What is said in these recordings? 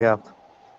آپ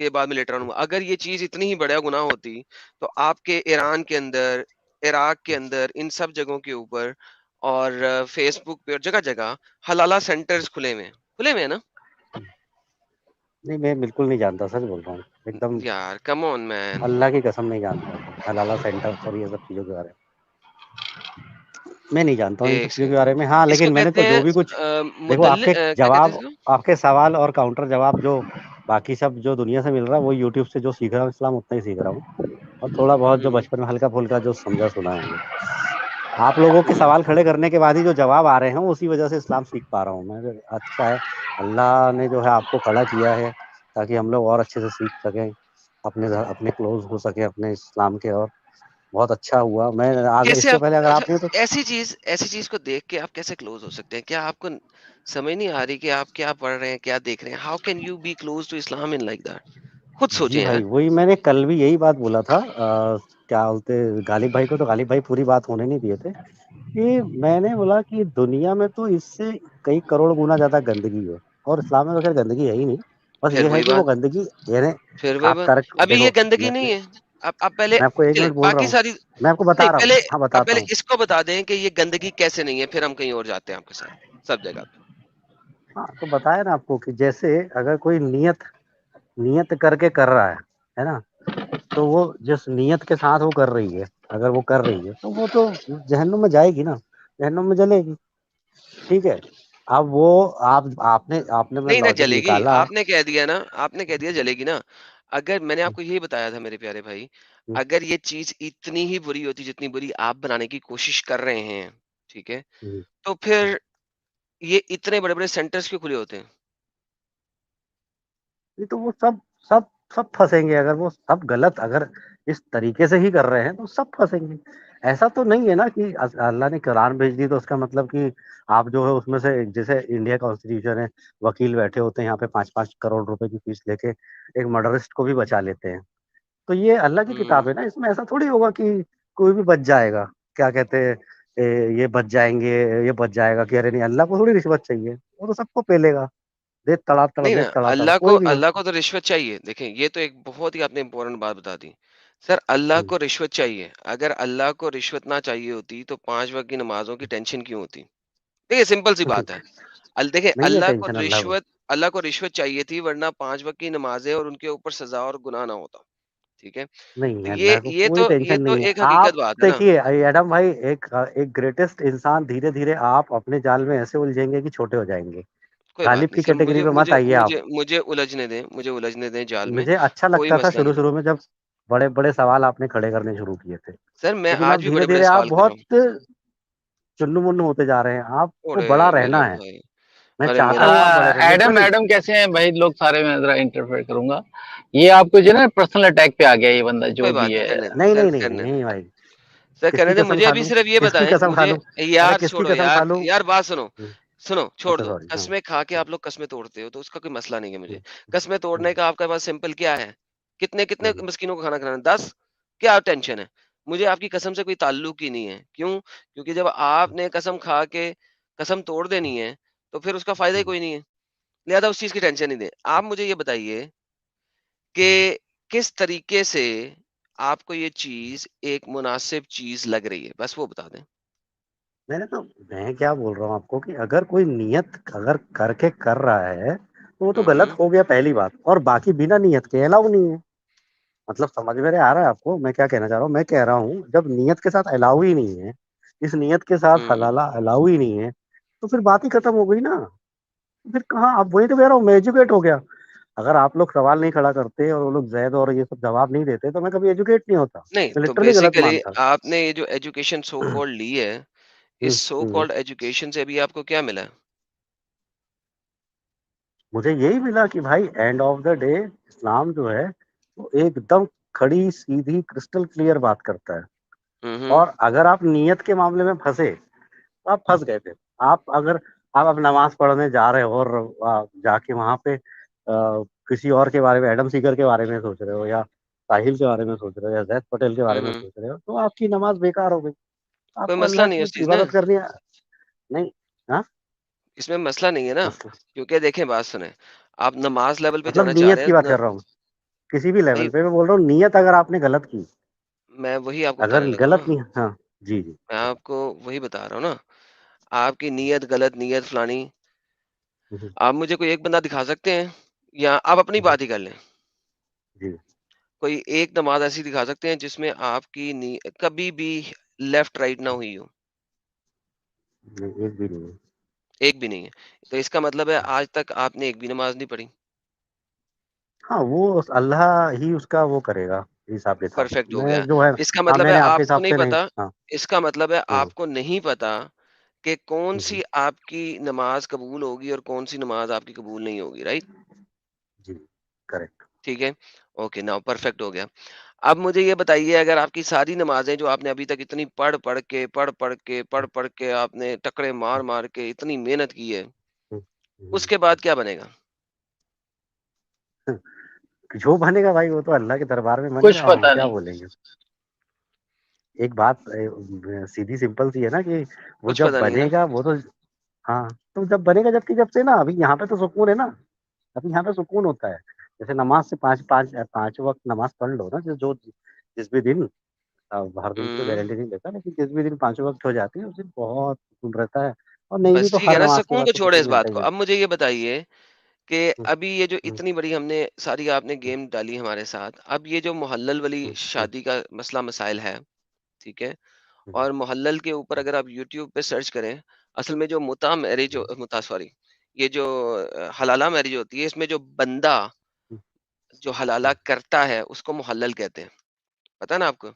کہ بعد میں لیٹر آن ہوا. اگر یہ چیز اتنی ہی بڑا گناہ ہوتی تو آپ کے ایران کے اندر، عراق کے اندر، ان سب جگہوں کے اوپر اور فیس بک پہ اور جگہ جگہ حلالہ سینٹرز کھلے ہوئے ہیں نا. نہیں میں بالکل نہیں جانتا، سچ بول رہا ہوں، ایک دم یار کم آن مین. اللہ کی قسم نہیں جانتا حلالہ سینٹر اور یہ سب چیزوں کے بارے میں میں نہیں جانتا ہوں ان سب ایک چیزوں کے سیکنڈ، بارے میں. ہاں اس کو لیکن میں نے تو کہتے جو ہیں بھی کچھ دیکھو آپ کے کیا کہتے جواب، ہیں اس کو؟ آپ کے سوال اور کاؤنٹر جواب جو باقی سب جو دنیا سے مل رہا ہے وہ یوٹیوب سے جو سیکھ رہا ہوں اسلام اتنا ہی سیکھ رہا ہوں، اور تھوڑا بہت جو بچپن میں ہلکا پھلکا جو سمجھا سنا ہے. آپ لوگوں کے سوال کھڑے کرنے کے بعد ہی جو جواب آ رہے ہیں اسی وجہ سے اسلام سیکھ پا رہا ہوں میں. اچھا ہے، اللہ نے جو ہے آپ کو کھڑا کیا ہے تاکہ ہم لوگ اور اچھے سے سیکھ سکیں، اپنے کلوز ہو سکے اپنے اسلام کے. اور بہت اچھا ہوا. میں آج اس کیسے سے آپ پہلے اگر اچھا آپ نے تو ایسی چیز کو دیکھ کے آپ کیسے کلوز ہو سکتے ہیں؟ کیا آپ کو سمجھ نہیں آ رہی کہ آپ کیا پڑھ رہے ہیں، کیا دیکھ رہے ہیں؟ How can you be close to Islam in like that? خود جی سوچیں یار. بھائی وہی میں نے کل بھی یہی بات بولا تھا. کیا بولتے غالب بھائی کو، تو غالب بھائی پوری بات ہونے نہیں دیے تھے کہ میں نے بولا کہ دنیا میں تو اس سے کئی کروڑ گنا زیادہ گندگی ہے، اور اسلام میں تو خیر گندگی ہے ہی نہیں. بس پھر یہ ہے وہی کہ وہ بات، گندگی یعنی پھر وہی آپ بات. ترک ابھی یہ دیکھو. گندگی میں نہیں ہے. آپ پہلے آپ کو ایک چلیں منٹ بول رہا باقی ہوں، ساری میں آپ کو بتا نہیں، رہا ہوں. پہلے ہاں آپ بتاتا پہلے ہوں. اس کو بتا دیں کہ یہ گندگی کیسے نہیں ہے، پھر ہم کہیں اور جاتے ہیں آپ کے ساتھ سب جگہ پہ. ہاں تو بتایا نا آپ کو کہ جیسے اگر کوئی نیت کر کے کر رہا ہے نا، تو وہ جس نیت کے ساتھ وہ کر رہی ہے، اگر وہ کر رہی ہے تو وہ تو جہنم میں جائے گی نا، جہنم میں جلے گی. ٹھیک ہے. اب وہ آپ نے اپنا نہیں نہ لاجک جلے گی. نکالا. آپ نے کہہ دیا نا، آپ نے کہہ دیا جلے گی نا. اگر میں نے آپ کو یہی بتایا تھا میرے پیارے بھائی، اگر یہ چیز اتنی ہی بری ہوتی جتنی بری آپ بنانے کی کوشش کر رہے ہیں، ٹھیک ہے، تو پھر یہ اتنے بڑے بڑے سینٹرز کیوں کھلے ہوتے ہیں؟ نہیں تو وہ سب پھنسیں گے. اگر وہ سب غلط اگر اس طریقے سے ہی کر رہے ہیں تو سب پھنسیں گے. ایسا تو نہیں ہے نا کہ اللہ نے قرآن بھیج دی تو اس کا مطلب کہ آپ جو ہے اس میں سے جیسے انڈیا کانسٹیٹیوشن ہے، وکیل بیٹھے ہوتے ہیں یہاں پہ 5-5 کروڑ روپے کی فیس لے کے ایک مرڈرسٹ کو بھی بچا لیتے ہیں. تو یہ اللہ کی کتاب ہے نا، اس میں ایسا تھوڑی ہوگا کہ کوئی بھی بچ جائے گا. کیا کہتے ہیں یہ بچ جائیں گے، یہ بچ جائے گا. کہہ رہے نہیں، اللہ کو تھوڑی رشوت چاہیے، وہ تو سب کو پیلے گا. دیکھ تڑا تڑ، نہیں نا، دیکھ تڑا تڑ کوئی بھی ہو. اللہ کو تو رشوت چاہیے. دیکھیں یہ تو ایک بہت ہی آپ نے امپورٹنٹ بات بتا دی سر. اللہ کو رشوت چاہیے. اگر اللہ کو رشوت نہ چاہیے ہوتی تو 5 وقت کی نمازوں کی ٹینشن کیوں ہوتی؟ دیکھیں سمپل سی بات ہے. دیکھیں نہیں ہے ٹینشن اللہ کو. اللہ کو رشوت چاہیے تھی، ورنہ 5 وقت کی نمازیں اور ان کے اوپر سزا اور گناہ نہ ہوتا. ٹھیک ہے، نہیں تو ہے اللہ کو یہ کوئی تو ٹینشن نہیں ہے. ایک آپ حقیقت بات ہے نا. دیکھیے ایڈم بھائی، ایک گریٹسٹ انسان دھیرے دھیرے آپ اپنے جال میں ایسے الجھیں گے کہ چھوٹے ہو جائیں گے. کوئی بات غالب نہیں کی سر، کیٹیگری میں مت آئیے آپ. مجھے الجھنے دیں جال میں. مجھے اچھا کوئی لگتا تھا مسئلہ نہیں. شروع میں جب بڑے بڑے سوال آپ نے کھڑے کرنے شروع کیے تھے، سر میں لیکن آج اب بھی دھیرے بڑے بڑے دھیرے آپ سوال کر رہا ہوں. بہت چنو منو ہوتے جا رہے ہیں. آپ کو اوڑے بڑا میرا رہنا ہے. بھائی، میں ارے چاہتا میرا ہوں آپ بڑے رہیں، ایڈم لٹرلی. ایڈم کیسے ہیں بھائی لوگ سارے؟ میں ذرا انٹرفیئر کروں گا. یہ آپ کو جو ہے نا پرسنل اٹیک پہ آ گیا یہ بندہ جو کوئی بات بھی نہیں، ہے. کرنے دیں نہیں سر، نہیں نہیں کرنے نہیں دیں نہیں بھائی. سر، کس کرنے کی دیں. قسم مجھے کھا ابھی لوں، صرف یہ کس کی بتائیں، قسم کھا مجھے لوں، ارے یار کس کی چھوڑو قسم یار کھا لوں. یار بات سنو. چھوڑ اچھا دو. سوری. ہاں قسمیں کھا کے آپ لوگ قسمیں توڑتے ہو تو اس کا کوئی مسئلہ نہیں ہے. مجھے قسمیں توڑنے کا آپ کے پاس سمپل کیا ہے؟ کتنے مسکینوں کو کھانا کھلانا؟ 10. کیا ٹینشن ہے؟ مجھے آپ کی قسم سے کوئی تعلق ہی نہیں ہے. کیوں؟ کیونکہ جب آپ نے قسم کھا کے قسم توڑ دینی ہے تو پھر اس کا فائدہ ہی کوئی نہیں ہے. لہذا اس چیز کی ٹینشن نہیں دیں. آپ مجھے یہ بتائیے کہ کس طریقے سے آپ کو یہ چیز ایک مناسب چیز لگ رہی ہے، بس وہ بتا دیں. میں کیا بول رہا ہوں آپ کو کہ اگر کوئی نیت اگر کر کے کر رہا ہے تو وہ تو غلط ہوں ہو گیا پہلی بات. اور باقی بنا نیت کے الاؤ نہیں ہے. مطلب سمجھ میں آ رہا ہے آپ کو میں کیا کہنا چاہ رہا ہوں؟ میں کہہ رہا ہوں جب نیت کے ساتھ الاؤ ہی نہیں ہے، اس نیت کے ساتھ ہوں حلالہ الاؤ ہی نہیں ہے، تو پھر بات ہی ختم ہو گئی نا. پھر کہاں؟ اب وہی تو کہہ رہا ہوں، میں ایجوکیٹ ہو گیا. اگر آپ لوگ سوال نہیں کھڑا کرتے اور وہ لوگ زید اور یہ سب جواب نہیں دیتے تو میں کبھی ایجوکیٹ نہیں ہوتا. نہیں میں تو لٹرلی غلط بیسیکلی مانتا. آپ نے یہ جو ایجوکیشن سو کالڈ لی ہے، اس سو کالڈ ایجوکیشن سے بھی آپ کو کیا ملا؟ مجھے یہی ملا کہ بھائی اینڈ آف دا ڈے اسلام جو ہے وہ ایک دم کھڑی سیدھی کرسٹل کلیئر بات کرتا ہے. ہوں اور اگر آپ نیت کے معاملے میں پھنسے تو آپ پھنس گئے تھے. اگر آپ اب نماز پڑھنے جا رہے ہو اور جا کے وہاں پہ کسی اور کے بارے میں، ایڈم سیگر کے بارے میں سوچ رہے ہو، یا ساحل کے بارے میں سوچ رہے ہو، یا زید پٹیل کے بارے میں ہوں سوچ رہے ہو، تو آپ کی نماز بیکار ہو گئی. آپ کوئی کو مسئلہ اللہ نہیں ہے کی اس چیز میں. عبادت کرنی ہے. نہیں. ہاں اس میں مسئلہ نہیں ہے نا. مسئلہ کیونکہ دیکھیں بات سنیں، آپ نماز لیول پہ مطلب جانا چاہ نیت رہے کی بات ہیں. کر رہا ہوں. کسی بھی بھائی لیول پہ میں بول رہا ہوں نیت اگر آپ نے غلط کی میں وہی آپ کو اگر بتانے لگا ہوں نا، غلط نہیں ہاں جی جی میں آپ کو وہی بتا رہا ہوں نا، آپ کی نیت غلط، نیت فلانی. ہوں، آپ مجھے کوئی ایک بندہ دکھا سکتے ہیں، یا آپ اپنی ہوں، بات ہی کر لیں، جی کوئی ایک نماز ایسی دکھا سکتے ہیں جس میں آپ کی کبھی بھی لیفٹ رائٹ نہ ہوئی ہو؟ نہیں، ایک بھی نہیں ہے۔ ایک بھی نہیں ہے. تو اس کا مطلب ہے آج تک آپ نے ایک بھی نماز نہیں پڑھی. ہاں وہ اللہ ہی اس کا وہ کرے گا حساب کتاب، پرفیکٹ ہو میں گیا. جو ہے اس کا ہاں مطلب میں ہے نے آپ کے آپ کو حساب نہیں سے نہیں پتا، ہاں اس کا مطلب ہے ہوں، آپ کو نہیں پتا کہ کون ہوں، سی آپ کی نماز قبول ہوگی اور کون سی نماز آپ کی قبول نہیں ہوگی. رائٹ؟ جی کریکٹ. ٹھیک ہے. اوکے ناؤ پرفیکٹ ہو گیا. اب مجھے یہ بتائیے، اگر آپ کی ساری نمازیں جو آپ نے ابھی تک اتنی پڑھ کے آپ نے ٹکڑے مار مار کے اتنی محنت کی ہے، اس کے بعد کیا بنے گا؟ جو بنے گا بھائی وہ تو اللہ کے دربار میں بنے کچھ گا، ہم پتا کیا نہیں. بولیں گے. ایک بات سیدھی سمپل سی ہے نا کہ وہ کچھ جب پتا نہیں نا. بنے گا وہ تو ہاں تو جب بنے گا جب سے نا ابھی یہاں پہ تو سکون ہے نا، ابھی یہاں پہ سکون ہوتا ہے. جیسے نماز سے پانچ وقت نماز پڑھ لو نا، جو جس بھی دن ہر دن کی تو ہوں، گارنٹی نہیں دیتا، لیکن جس بھی دن 5 وقت ہو جاتی ہے اس دن بہت سکون رہتا ہے. اور نہیں بھی بس تو ٹھیک ہر ہے نا، نماز کے سکون بعد کو تو چھوڑے اس سکون ملتا بات ہی کو. ملتا اب مجھے یہ بتائیے کہ ہے. ابھی یہ جو ہوں، اتنی بڑی ہم نے ساری آپ نے گیم ڈالی ہمارے ساتھ، اب یہ جو محلل والی ہوں، ہوں، شادی کا مسئلہ مسائل ہے، ٹھیک ہے، ہوں، اور محلل کے اوپر اگر آپ یوٹیوب پہ سرچ کریں، اصل میں جو سوری، یہ جو حلالہ میرج ہوتی ہے، اس میں جو بندہ ہوں، جو حلالہ ہوں. کرتا ہے اس کو محلل کہتے ہیں. پتہ نا آپ کو؟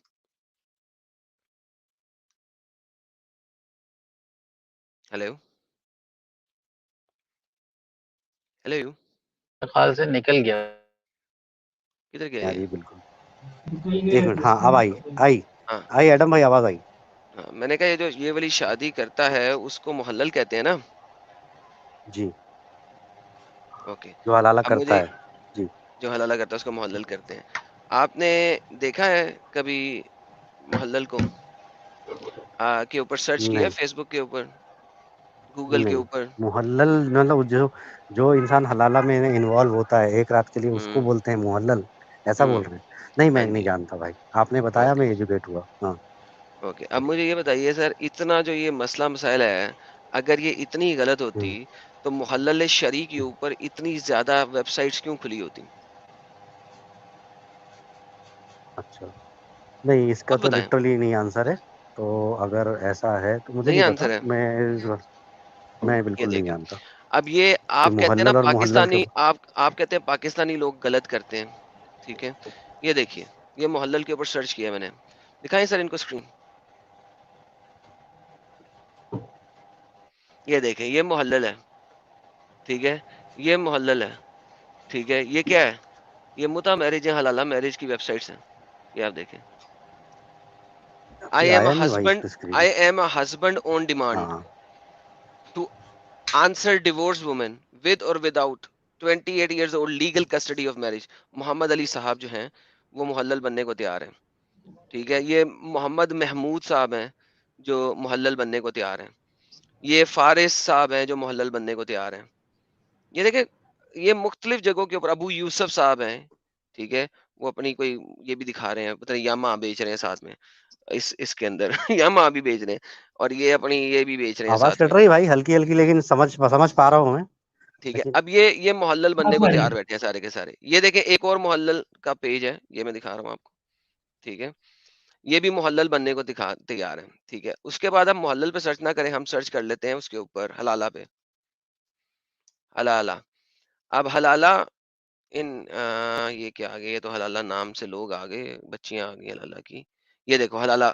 ہیلو ہیلو خیال سے نکل گیا. کدھر گیا ہاں یہ؟ جی بالکل. نکل گیا ایک منٹ، ہاں اب آئی پتہ نہیں. آئی ہاں آئی ایڈم بھائی آواز آئی. ہاں، میں نے کہا یہ والی شادی کرتا ہے اس کو محلل کہتے ہیں نا. جی اوکے. جو حلالہ اب کرتا مجھے ہے. جی جو حلالہ کرتا ہے اس کو محلل کرتے ہیں. آپ نے دیکھا ہے کبھی محلل کو کے اوپر سرچ کیا نہیں فیس بک کے اوپر، گوگل کے نہیں اوپر؟ محلل مطلب جو انسان حلالہ میں انوالو ہوتا ہے ایک رات کے لیے اس کو ہوں بولتے ہیں محلل، ایسا بول ہوں رہے ہیں؟ نہیں ہاں میں نہیں جی. جانتا بھائی، آپ نے بتایا اوکے میں ایجوکیٹ ہوا. ہاں اوکے. اب مجھے یہ بتائیے سر، اتنا جو یہ مسئلہ مسائل ہے، اگر یہ اتنی غلط ہوں، ہوتی تو محلل شرعی کے اوپر اتنی زیادہ ویب سائٹس کیوں کھلی ہوتی؟ اچھا نہیں اس کا خود تو بتائیں. لٹرلی نہیں آنسر ہے. تو اگر ایسا ہے تو مجھے نہیں نہیں پتا، آنسر ہے. میں یہ بالکل نہیں دیکھیں، جانتا اب یہ کہ آپ کہتے ہیں نا محلل اور محلل کے. پاکستانی، آپ کہتے ہیں پاکستانی لوگ غلط کرتے ہیں، ٹھیک ہے. یہ دیکھیے، یہ محلل کے اوپر سرچ کیا میں نے، دکھائیں سر ان کو اسکرین. یہ دیکھیں، یہ محلل ہے، ٹھیک ہے، یہ محلل ہے، ٹھیک ہے. یہ کیا ہے؟ یہ متا میرج ہے، حلالہ میرج کی ویب سائٹس ہیں. یہ آپ دیکھیں، یہ آئی آیا نہیں بھائی اس پہ screen. I'm a husband on demand ہاں to answer divorce woman with اور without 28 years old legal custody of marriage. Muhammad Ali Sahib جو ہیں وہ محلل بننے کو تیار ہیں، ٹھیک ہے. یہ محمد محمود صاحب ہیں جو محلل بننے کو تیار ہیں. یہ فارس صاحب ہیں جو محلل بننے کو تیار ہیں. یہ دیکھیں، یہ مختلف جگہوں کے اوپر ابو یوسف صاحب ہیں، ٹھیک ہے، وہ اپنی کوئی یہ بھی دکھا رہے ہیں، پتہ نہیں یاما بیچ رہے ہیں ساتھ میں، اس کے اندر یاما بھی بیچ رہے ہیں، اور یہ اپنی یہ بھی بیچ رہے ہیں آواز ساتھ کٹ میں. رہی بھائی ہلکی ہلکی، لیکن سمجھ پا رہا ہوں میں. ٹھیک ہے. لیکن اب یہ محلل بننے اب کو آ رہی تیار ہے. بیٹھے ہیں سارے کے سارے. یہ دیکھیں ایک اور محلل کا پیج ہے، یہ میں دکھا رہا ہوں آپ کو، ٹھیک ہے. یہ بھی محلل بننے کو تیار ہے، ٹھیک ہے. اس کے بعد ہم محلل پہ سرچ نہ کریں، ہم سرچ کر لیتے ہیں اس کے اوپر حلالہ پہ. حلالہ. اب حلالہ یہ کیا آ گیا؟ یہ تو حلالہ نام سے لوگ آ گئے، بچیاں آ گئی حلالہ کی. یہ دیکھو حلالہ،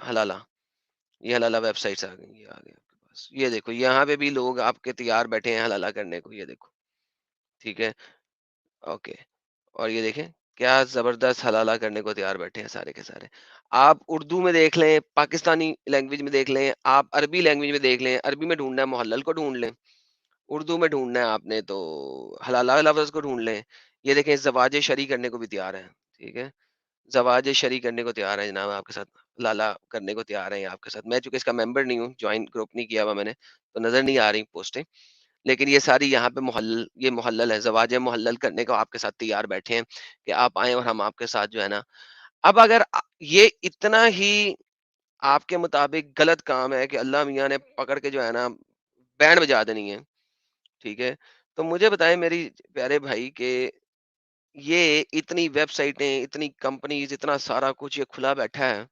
یہ حلالہ ویب سائٹس آ گئی، یہ آ گیا آپ کے پاس. یہ دیکھو یہاں پہ بھی لوگ آپ کے تیار بیٹھے ہیں حلالہ کرنے کو، یہ دیکھو، ٹھیک ہے. اوکے. اور یہ دیکھیں کیا زبردست حلالہ کرنے کو تیار بیٹھے ہیں سارے کے سارے. آپ اردو میں دیکھ لیں، پاکستانی لینگویج میں دیکھ لیں، آپ عربی لینگویج میں دیکھ لیں. عربی میں ڈھونڈنا ہے محلل کو ڈھونڈ لیں، اردو میں ڈھونڈنا ہے آپ نے تو حلالہ لفظ کو ڈھونڈ لیں. یہ دیکھیں زواج شرعی کرنے کو بھی تیار ہے، ٹھیک ہے. زواج شرعی کرنے کو تیار ہے جناب، آپ کے ساتھ حلالہ کرنے کو تیار ہیں آپ کے ساتھ. میں چونکہ اس کا ممبر نہیں ہوں، جوائن گروپ نہیں کیا ہوا میں نے، تو نظر نہیں آ رہی پوسٹیں، لیکن یہ ساری یہاں پہ یہ محلل ہے، زواج محلل کرنے کو آپ کے ساتھ تیار بیٹھے ہیں کہ آپ آئیں اور ہم آپ کے ساتھ جو ہے نا. اب اگر یہ اتنا ہی آپ کے مطابق غلط کام ہے کہ اللہ میاں نے پکڑ کے جو ہے نا بینڈ بجا دینی ہے، ٹھیک ہے، تو مجھے بتائیں میری پیارے بھائی کہ یہ اتنی ویب سائٹیں، اتنی کمپنیز، اتنا سارا کچھ یہ کھلا بیٹھا ہے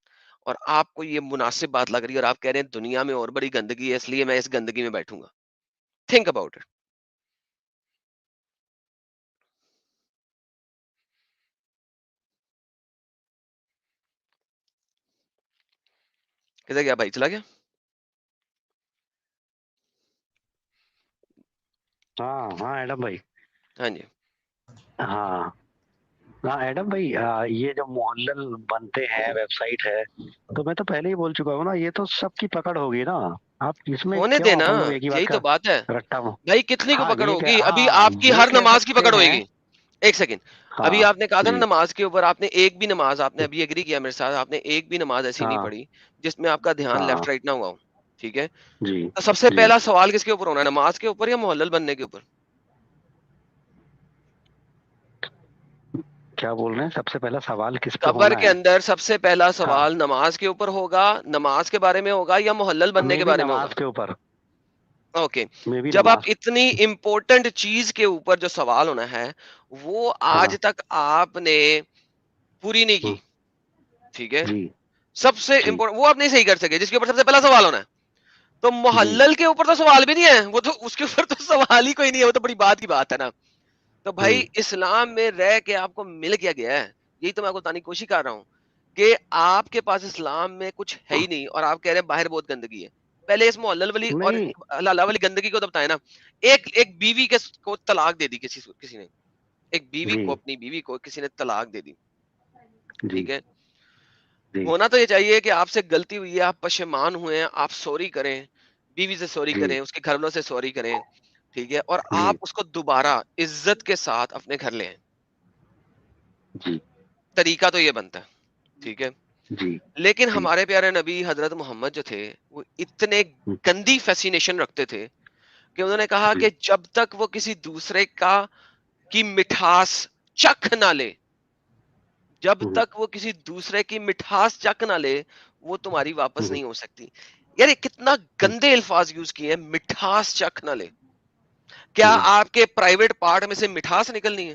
اور آپ کو یہ مناسب بات لگ رہی ہے اور آپ کہہ رہے ہیں دنیا میں اور بڑی گندگی ہے اس لیے میں اس گندگی میں بیٹھوں گا. Think about it. کدھر گیا بھائی؟ چلا گیا؟ ہاں ہاں ایڈم بھائی. ہاں جی. ہاں ہاں ایڈم بھائی، یہ جو محلل بنتے ہیں ویب سائٹ ہے، تو میں تو پہلے ہی بول چکا ہوں نا، یہ تو سب کی پکڑ ہوگی نا. آپ اس میں ہونے کیوں دینا، مطلب ایک ہی بات یہی کا تو بات ہے رٹا ہو. بھائی. کتنی کو ہاں پکڑ یہ ہوگی؟ ابھی ہاں آپ کی یہ ہر کہہ نماز کی سکتے پکڑ ہوئے ہیں. گی. ایک سیکنڈ. ہاں ابھی آپ نے کہا تھا نا جی نماز کے اوپر آپ نے ایک بھی نماز، آپ نے ابھی ایگری کیا میرے ساتھ، آپ نے ایک بھی نماز ایسی نہیں ہاں پڑھی جس میں آپ کا دھیان ہاں لیفٹ رائٹ نہ ہوا ہو. ٹھیک ہے، جی تو سب سے جی. پہلا سوال کس کے اوپر ہونا ہے؟ نماز کے اوپر یا محلل بننے کے اوپر؟ کیا بول رہے ہیں؟ سب سے پہلا سوال کس پہ قبر ہونا کے ہے؟ اندر سب سے پہلا ہاں سوال نماز کے اوپر ہوگا، نماز کے بارے میں ہوگا یا محلل بننے میں کے بھی بارے میں ہوگا؟ نماز کے اوپر. اوکے. میں بھی جب آپ نماز. اتنی امپورٹنٹ چیز کے اوپر جو سوال ہونا ہے وہ ہاں آج تک آپ نے پوری نہیں کی، ہوں، ٹھیک ہے، جی سب سے جی امپورٹنٹ وہ آپ نہیں صحیح کر سکے جس کے اوپر سب سے پہلا سوال ہونا ہے. تو جی محلل کے اوپر تو سوال بھی نہیں ہے، وہ تو اس کے اوپر تو سوال ہی کوئی نہیں ہے، وہ تو بڑی بات کی بات ہے نا. تو ہوں بھائی اسلام میں رہ کے آپ کو مل کیا گیا ہے؟ یہی تو میں آپ کو بتانے کی کوشش کر رہا ہوں کہ آپ کے پاس اسلام میں کچھ ہے ہی نہیں اور آپ کہہ رہے ہیں باہر بہت گندگی ہے. پہلے اس محلل والی اور نہیں اللہ والی گندگی کو تو بتائیں نا. ایک بیوی کو طلاق دے دی کسی نے، ایک بیوی جی کو، اپنی بیوی کو کسی نے طلاق دے دی، جی ٹھیک ہے. جی ہونا تو یہ چاہیے کہ آپ سے غلطی ہوئی ہے، آپ پشیمان ہوئے ہیں، آپ سوری کریں، بیوی سے سوری جی کریں، اس کے گھر والوں سے سوری کریں، ٹھیک ہے، اور جی آپ اس کو دوبارہ عزت کے ساتھ اپنے گھر لے آئیں. جی طریقہ تو یہ بنتا ہے، ٹھیک ہے. جی لیکن جی ہمارے پیارے نبی حضرت محمد جو تھے وہ اتنے ہوں، گندی فیسینیشن رکھتے تھے کہ انہوں نے کہا جی کہ جب تک وہ کسی دوسرے کی مٹھاس چکھ نہ لے، جب ہوں، تک وہ کسی دوسرے کی مٹھاس چکھ نہ لے وہ تمہاری واپس ہوں، نہیں ہو سکتی. یار یہ کتنا ہوں، گندے الفاظ یوز کیے ہیں، مٹھاس چکھ نہ لے. کیا جی آپ کے پرائیویٹ پارٹ میں سے مٹھاس نکلنی ہے؟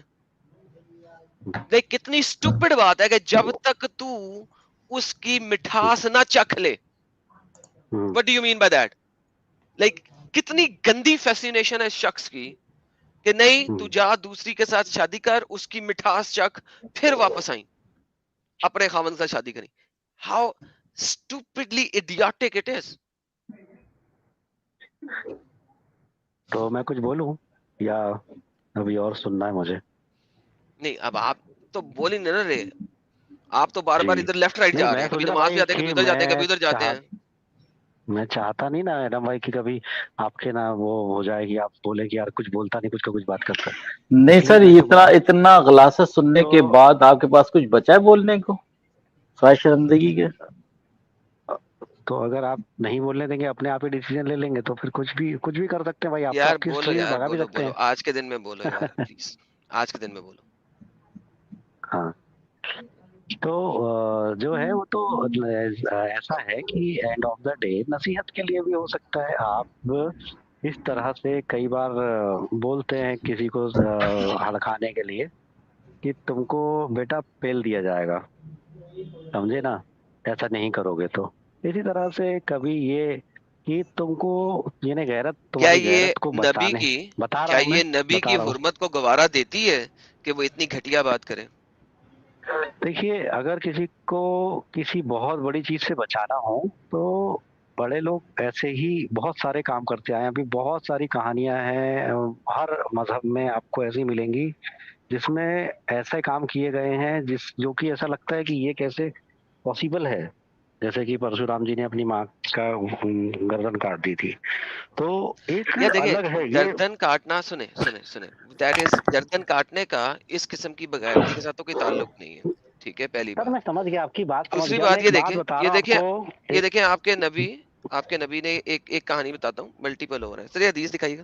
نہیں، کتنی اسٹوپڈ بات ہے کہ جب تک تو اس کی مٹھاس نہ چکھ لے. ہوں، what do you mean by that? Like کتنی گندی فیسینیشن ہے اس شخص کی کہ نہیں تو ہوں. جا دوسری کے ساتھ شادی کر، اس کی مٹھاس چکھ، پھر واپس آئیں اپنے خاوند سے شادی کریں. How stupidly idiotic it is. تو میں کچھ بولوں یا ابھی اور سننا ہے مجھے؟ نہیں اب آپ تو بول ہی نہیں نہ رہے، آپ تو بار جی بار ادھر لیفٹ رائٹ نہیں، جا رہے میں ہیں، کبھی سوچ رہا نماز پہ بھائی جاتے ہیں، کبھی کہ ادھر جاتے ہیں، کبھی ادھر جاتے ہیں. میں چاہتا نہیں نا ایڈم بھائی کہ کبھی آپ کے نا وہ ہو جائے گی، آپ بولے کہ یار کچھ بولتا نہیں، کچھ کا کچھ بات کرتا ہے. نہیں اس لیے سر، میں اتنا سوچا اتنا غلاثت سننے کے تو بعد آپ کے پاس کچھ بچا ہے بولنے کو سوائے شرمندگی کے؟ تو اگر آپ نہیں بولنے دیں گے، اپنے آپ ہی ڈیسیجن لے لیں گے، تو پھر کچھ بھی کر سکتے ہیں بھائی. آپ تو یار آپ کی بولو، اسٹری میں یار بھگا بھی بولو سکتے بولو، ہیں. آج کے دن میں بولو یار پلیز، آج کے دن میں بولو. ہاں تو جو ہے وہ تو ایسا ہے کہ اینڈ آف دا ڈے نصیحت کے لیے بھی ہو سکتا ہے. آپ اس طرح سے کئی بار بولتے ہیں کسی کو ہڑکانے کے لیے کہ تم کو بیٹا پیل دیا جائے گا، سمجھے نا، ایسا نہیں کرو گے تو. اسی طرح سے کبھی یہ کہ تم کو یعنی غیرت، کیا تمہاری یہ غیرت کو نبی بچانے، کی بتا رہا کیا ہوں میں یہ نبی کی بتا رہا ہوں حرمت کو گوارا دیتی ہے کہ وہ اتنی گھٹیا بات کرے؟ دیکھیے اگر کسی کو کسی بہت بڑی چیز سے بچانا ہو تو بڑے لوگ ایسے ہی بہت سارے کام کرتے آئے ہیں. ابھی بہت ساری کہانیاں ہیں ہر مذہب میں آپ کو ایسی ملیں گی جس میں ایسے کام کیے گئے ہیں جو کہ ایسا لگتا ہے کہ یہ کیسے پاسبل ہے. جیسے کہ پرشورام جی نے اپنی ماں کا گردن کاٹ دی تھی. تو ایک یا دیکھیں، الگ ہے یہ. گردن کاٹنا، سنے دیٹ از، گردن کاٹنے کا اس قسم کی بغیرتی کے ساتھ تو کوئی تعلق نہیں ہے، ٹھیک ہے، پہلی سر بات. میں سمجھ گیا، آپ کی بات سمجھ دوسری گیا. میں بات ایک یہ بات دیکھیں، بتا رہا یہ ہوں آپ دیکھیں، کو. یہ ایک دیکھیں آپ کے نبی نے ایک کہانی بتاتا ہوں، ملٹیپل ہو رہا ہے سر، یہ حدیث دکھائیے گا.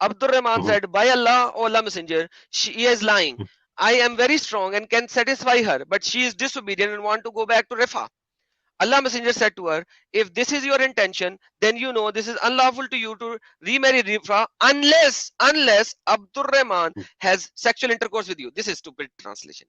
Abdul Rahman said, by Allah, O Allah Messenger, she is lying. I am very strong and can satisfy her, but she is disobedient and want to go back to Rifa. Allah Messenger said to her, if this is your intention, then you know this is unlawful to you to remarry Rifa unless Abdul Rahman has sexual intercourse with you. This is stupid translation.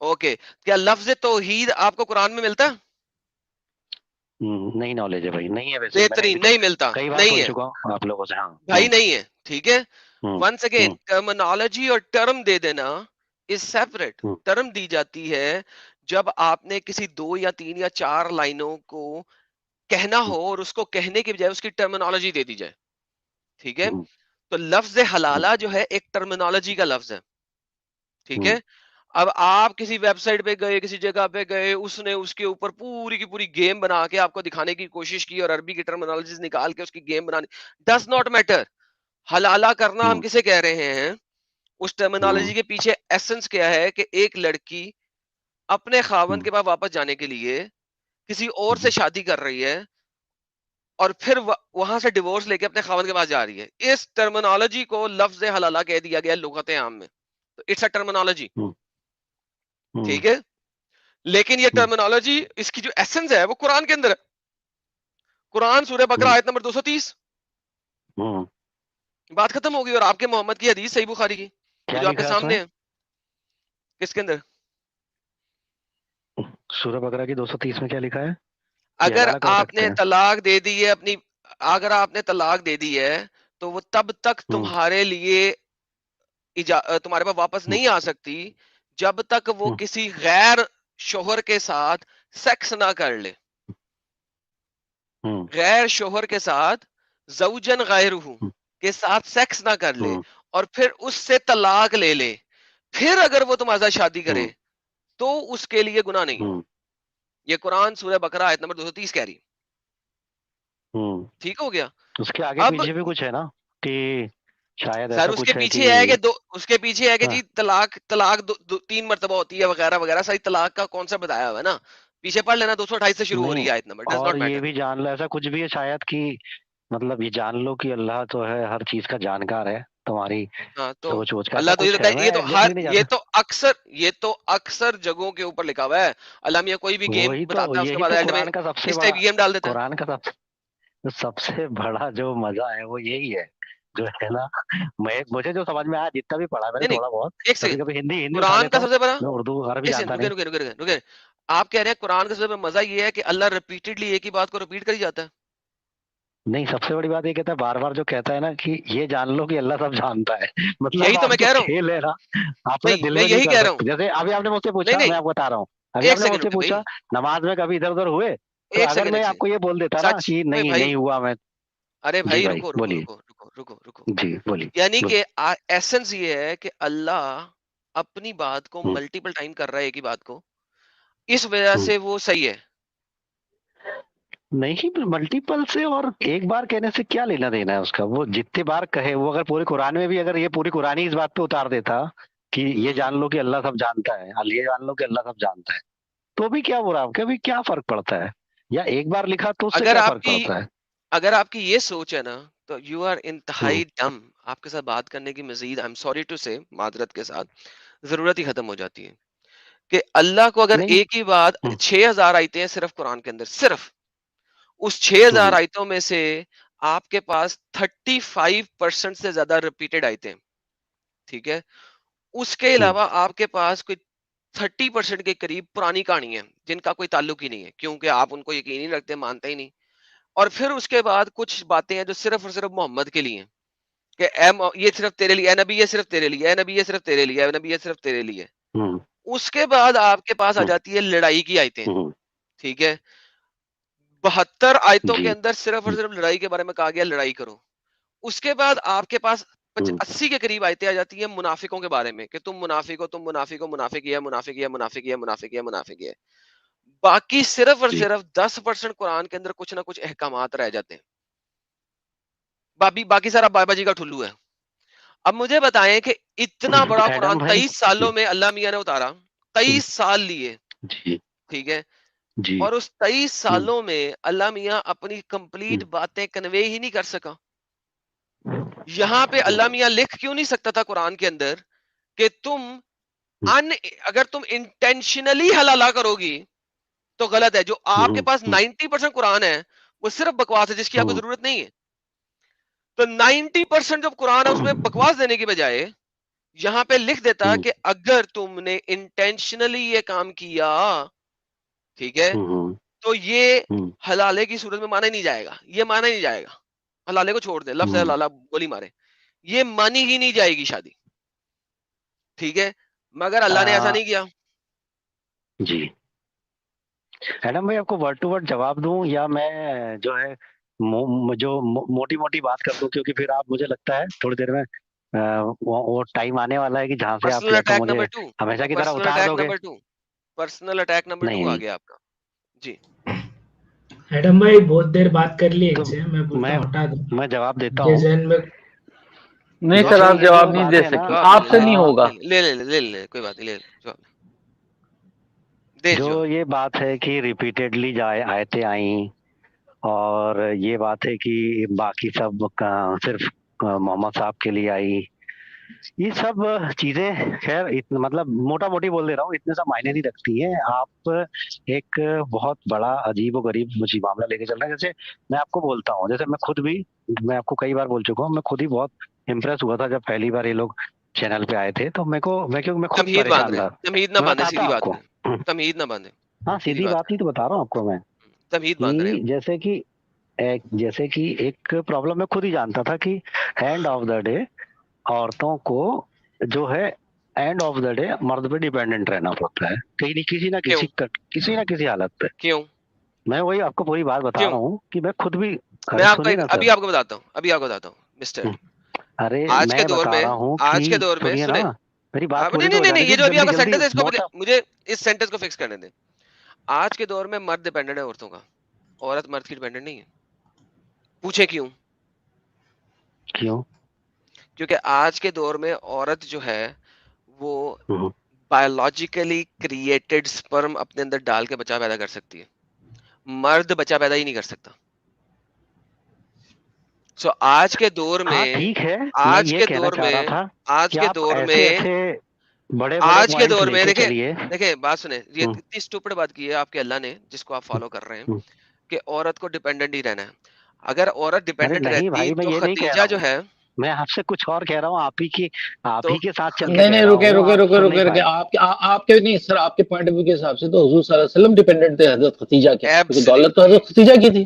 Okay, کیا لفظ توحید آپ کو قرآن میں ملتا؟ نہیں knowledge ہے بھائی, نہیں ہے ویسے, میں نے بہترین, نہیں ملتا, کئی بار نہیں سن ہے چکا ہوں آپ لوگوں سے. ہاں بھائی, نہیں ہے, ٹھیک ہے. ہوں، ونس اگین, ہوں، ٹرمنالوجی اور ٹرم دے دینا از سیپریٹ. ہوں، ٹرم دی جاتی ہے جب آپ نے کسی 2 یا 3 یا 4 لائنوں کو کہنا ہوں، ہو اور اس کو کہنے کے بجائے اس کی ٹرمنالوجی دے دی جائے, ٹھیک ہے. ہوں، تو لفظ حلالہ جو ہے ایک ٹرمنالوجی کا لفظ ہے, ٹھیک ہوں، ہے. اب آپ کسی ویب سائٹ پہ گئے, کسی جگہ پہ گئے, اس نے اس کے اوپر پوری کی پوری گیم بنا کے آپ کو دکھانے کی کوشش کی اور عربی کی ٹرمنالوجیز نکال کے اس کی گیم بنانے, ڈز ناٹ میٹر. حلالہ کرنا ہم ہوں، کسے کہہ رہے ہیں؟ اس ہوں، ٹرمنالوجی کے پیچھے ایسنس کیا ہے کہ ایک لڑکی اپنے خاوند ہوں، کے پاس واپس جانے کے لیے کسی اور سے ہوں، شادی کر رہی ہے اور پھر وہاں سے ڈیورس لے کے اپنے خاوند کے پاس جا رہی ہے. اس ٹرمنالوجی کو لفظ حلالہ کہہ دیا گیا لغت عام میں. تو اٹس اے ٹرمنالوجی, ہوں، ہوں، ٹھیک ہے. لیکن یہ ہوں، ٹرمنالوجی, اس کی جو ایسنس ہے وہ قرآن کے اندر ہے. قرآن سورہ بقرہ ہوں، آیت نمبر 230. ہوں. بات ختم ہوگی. اور آپ کے محمد کی حدیث صحیح بخاری کی, وہ کیا جو آپ کے لکھا ہے اس میں؟ سامنے ہے. کس کے اندر؟ سورہ بقرہ کی 230 میں کیا لکھا ہے کہ اگر حلال کر آپ سکتے نے ہیں؟ طلاق دے دی ہے اپنی, اگر آپ نے طلاق دے دی ہے تو وہ تب تک ہوں، تمہارے لیے تمہارے پاس واپس ہوں، نہیں آ سکتی جب تک وہ ہوں، کسی غیر شوہر کے ساتھ سیکس نہ کر لے. ہوں، غیر شوہر کے ساتھ, زوجن غیرہ ہوں، کے ساتھ سیکس نہ کر لے ہوں، اور پھر اس سے طلاق لے لے, پھر اگر وہ تمہارے ساتھ شادی کرے ہوں، تو اس کے لیے گناہ نہیں. ہوں، یہ قرآن سورہ بقرہ آیت نمبر 230 کہہ رہی. ہوں. ٹھیک ہو گیا. اس کے آگے اب پیچھے بھی کچھ ہے نا کہ شاید سر ایسا اس کے کچھ ہے کہ پیچھے ہے کہ اس کے پیچھے ہے کہ ہاں، جی طلاق 3 مرتبہ ہوتی ہے وغیرہ وغیرہ, ساری طلاق کا کانسیپٹ بتایا ہوا ہے نا. پیچھے پڑھ لینا, 228 سے شروع ہو نہیں. رہی ہے آیت نمبر. ڈز اور ناٹ یہ میٹر. بھی جان لو, ایسا کچھ بھی ہے شاید کہ مطلب یہ جان لو کہ اللہ تو ہے ہر چیز کا جانکار ہے, تمہاری ہاں تو سوچ ووچ کا, ایسا اللہ تو کچھ ہے, میں ایگزیکٹلی نہیں یہ جانتا. تو اکثر جگہوں کے اوپر لکھا ہوا ہے. علامہ کوئی بھی گیم وہی تو, بتاتا ہے اس کے یہی بعد تو اینڈ میں قرآن کا سب سے اس بڑا, ٹائپ گیم ڈال دیتا ہے. قرآن کا سب سے بڑا جو مزہ ہے وہ یہی ہے جو ہے نا. مجھے جو سمجھ میں آیا, جتنا بھی پڑھا میں نے نہیں نہیں, تھوڑا بہت, ایک کبھی سیکنڈ. کبھی ہندی اٹھا قرآن لیتا کا ہوں, سب سے بڑا, میں اردو عربی ایک جانتا سیکنڈ, نہیں. رکے. آپ کہہ رہے ہیں قرآن کا سب سے بڑا مزہ یہ ہے کہ اللہ ریپیٹڈلی ایک ہی بات کو ریپیٹ کری جاتا ہے. نہیں, سب سے بڑی بات یہ کہتا ہے بار بار جو کہتا ہے نا کہ یہ جان لو کہ اللہ سب جانتا ہے. یہی مطلب تو آپ میں جو کہہ رہا ہوں. کھیل ہے نا اپنے نہیں دل میں میں نہیں یہی کر کہہ رہا ہوں. سکتے. جیسے ابھی آپ نے مجھ سے نہیں پوچھا, نہیں, میں آپ کو بتا رہا ہوں, ابھی ایک آپ نے مجھ سیکنڈ سے رکے بھائی, پوچھا نماز میں کبھی ادھر ادھر ہوئے, تو ایک اگر سیکنڈ, میں ایک آپ کو سیکنڈ. یہ بول دیتا نا سچ کہ میں نہیں بھائی, نہیں ہوا, میں. ارے جی بھائی بھائی رکو رکو بولیے. رکو رکو رکو رکو. جی بولیے. یعنی بولیے. کہ ایسنس یہ ہے کہ اللہ اپنی بات کو ہوں، ملٹیپل ٹائم کر رہا ہے ایک ہی بات کو, اس وجہ ہوں. سے وہ صحیح ہے. نہیں, ملٹیپل سے اور ایک بار کہنے سے کیا لینا دینا ہے اس کا, وہ جتنے بار کہے, وہ اگر پورے قرآن میں بھی, اگر یہ پوری قرآن ہی اس بات پہ اتار دیتا کہ یہ جان لو کہ اللہ سب جانتا ہے, یہ جان لو کہ اللہ سب جانتا ہے, تو بھی کیا برا, کبھی کیا فرق پڑتا ہے, یا ایک بار لکھا تو اس سے اگر کیا آپ فرق کی پڑتا ہے. اگر آپ کی یہ سوچ ہے نا تو یو آر ہوں، انتہائی ڈم. آپ کے ساتھ بات کرنے کی مزید, آئی ایم سوری ٹو سے, معذرت کے ساتھ, ضرورت ہی ختم ہو جاتی ہے. کہ اللہ کو اگر نہیں. ایک ہی بات, ہوں، 6000 آیتیں ہیں صرف قرآن کے اندر, صرف اس 6000 ہوں، آیتوں میں سے آپ کے پاس 35% سے زیادہ ریپیٹڈ آیتیں, ٹھیک ہے. اس کے ہوں، علاوہ آپ کے پاس کوئی 30% کے قریب پرانی کہانی ہے جن کا کوئی تعلق ہی نہیں ہے, کیونکہ آپ ان کو یقین ہی رکھتے, مانتے ہی نہیں. اور پھر اس کے بعد کچھ باتیں ہیں جو صرف اور صرف محمد کے لیے ہیں, کہ یہ صرف تیرے لیے, اے نبی یہ صرف تیرے لیے, اے نبی یہ صرف تیرے لیے, اے نبی یہ صرف تیرے لیے. ہوں، اس کے بعد آپ کے پاس آ ہوں، جاتی ہے لڑائی کی آیتیں, ہوں. ٹھیک ہے. 72 آیتوں کے جی. اندر صرف اور ہوں، صرف لڑائی کے بارے میں کہا گیا, لڑائی کرو. اس کے بعد آپ کے پاس ہوں. 80 کے قریب آیتیں آ جاتی ہیں منافقوں کے بارے میں, کہ تم منافق ہو, تم منافق ہو, منافق ہے, منافق ہے, منافق ہے, منافق ہے, منافق ہے. باقی صرف اور جی. صرف 10% قرآن کے اندر کچھ نہ کچھ احکامات رہ جاتے ہیں. باقی سارا بابا جی کا ٹھلو ہے. اب مجھے بتائیں کہ اتنا بڑا ایڈم قرآن بھائی. 23 سالوں میں اللہ میاں نے اتارا, 23 سال لیے, جی. ٹھیک ہے. جی. اور اس 23 ہوں، سالوں میں اللہ میاں اپنی کمپلیٹ ہوں، باتیں کنوے ہی نہیں کر سکا. یہاں پہ اللہ میاں لکھ کیوں نہیں سکتا تھا قرآن کے اندر کہ تم اگر تم انٹینشنلی حلالہ کرو گی تو غلط ہے. جو آپ کے ہوں، پاس ہوں، 90% قرآن ہے وہ صرف بکواس ہے جس کی آپ کو ہوں، ضرورت نہیں ہے. تو 90% جو قرآن ہے اس میں بکواس دینے کی بجائے یہاں پہ لکھ دیتا کہ اگر تم نے انٹینشنلی یہ کام کیا، ٹھیک ہے، تو یہ حلالے کی صورت میں مانا ہی نہیں جائے گا، یہ مانا ہی نہیں جائے گا. حلالے کو چھوڑ دیں، لفظ حلالہ گولی مارے، یہ مانی ہی نہیں جائے گی شادی، ٹھیک ہے. مگر اللہ نے ایسا نہیں کیا. جی ایڈم بھائی، آپ کو ورڈ ٹو ورڈ جواب دوں یا میں جو ہے جو موٹی موٹی بات کر دوں، کیونکہ پھر آپ مجھے لگتا ہے تھوڑی دیر میں وہ ٹائم آنے والا ہے کہ جہاں سے آپ پرسنل یا تو اٹیک مجھے نمبر 2، ہمیشہ کی طرح پرسنل اتار اٹیک دو گے. نمبر 2، پرسنل اٹیک نمبر 2 آ گیا آپ کا. جی ایڈم بھائی بہت دیر بات کر لی تو ان سے، میں بولتا ہوں ہٹا دو. میں جواب دیتا کے ہوں. ذہن میں نہیں سر، آپ یہ جواب جو نہیں بات دے ہے نا، سکتے، جواب آپ سے نہیں ہوگا. لے کوئی بات نہیں، لے جواب دے جو جواب. یہ بات ہے کہ ریپیٹیڈلی آیتیں آئیں، اور یہ بات ہے کہ باقی سب صرف محمد صاحب کے لیے آئی، یہ سب چیزیں خیر مطلب موٹا موٹی بول دے رہا ہوں، اتنے سب معنی نہیں رکھتی ہیں. آپ ایک بہت بڑا عجیب و غریب مجھے معاملہ لے کے چل رہے ہیں. جیسے میں آپ کو بولتا ہوں، جیسے میں آپ کو کئی بار بول چکا ہوں، میں خود ہی بہت امپریس ہوا تھا جب پہلی بار یہ لوگ چینل پہ آئے تھے. تو میں خود تمہید باندھ پریشان رہے تھا. ہیں، تمہید نہ میں باندھے، بتاتا سیدھی ہوں آپ بات کو. کریں، تمہید نہ باندھے، ہاں سیدھی سیدھی بات کریں. ہی تو بتا رہا ہوں آپ کو میں، تمہید باندھ رہے ہیں. جیسے کہ ایک پرابلم میں خود ہی جانتا تھا کہ اینڈ آف دا ڈے عورتوں کو جو ہے اینڈ آف دا ڈے مرد پہ ڈیپینڈنٹ رہنا پڑتا ہے کہیں کسی نہ کسی حالت پہ. کیوں؟ میں وہی آپ کو پوری بات بتا رہا ہوں کہ میں خود بھی. میں آپ کو سنیے نا ابھی سر، آپ کو بتاتا ہوں مسٹر. ارے آج کے میں دور بتا میں، رہا ہوں آج کے کہ دور میں سنیے نا، سنیں، میری بات پوری تو ہو نہیں جانے یہ دی جو ابھی آپ جلدی کا جلدی. سینٹینس ہے، موٹا مجھے اس سینٹینس کو فکس کرنے دیں. آج کے دور میں مرد ڈیپینڈنٹ ہے عورتوں کا، عورت مرد کی ڈیپینڈنٹ نہیں ہے. پوچھے کیوں؟ کیوں؟ کیونکہ آج کے دور میں عورت جو ہے وہ بایولوجیکلی کریٹڈ سپرم اپنے اندر ڈال کے بچہ پیدا کر سکتی ہے، مرد بچہ پیدا ہی نہیں کر سکتا. سو آج کے دور ہاں میں، ٹھیک ہے، میں آج یہ کے کہنا دور چاہ میں، رہا تھا آج کہ کے آپ دور ایسے میں، ایسے بڑے بڑے آج کے پوائنٹس دور لے میں کے چلیے. دیکھیں بات سنیں، یہ اتنی اسٹوپڈ بات کی ہے آپ کے اللہ نے جس کو آپ فالو کر رہے ہیں کہ عورت کو ڈیپینڈنٹ ہی رہنا ہے. اگر عورت ارے ڈیپینڈنٹ نہیں رہتی بھائی، میں تو یہ نہیں کہہ رہا خدیجہ ہوں، جو ہے، میں آپ سے کچھ اور کہہ رہا ہوں. آپ تو ہی کے ساتھ چل کے نہیں کہہ نہیں، رہا رکے ہوں، رکے آپ رکے سن نہیں رکے رکے، پائے. آپ کے نہیں سر، آپ کے پوائنٹ آف ویو کے حساب سے تو حضور صلی اللہ علیہ وسلم ڈیپینڈنٹ تھے حضرت ختیجہ کے، کیونکہ دولت تو ایبسلیوٹلی. حضرت ختیجہ کی تھی.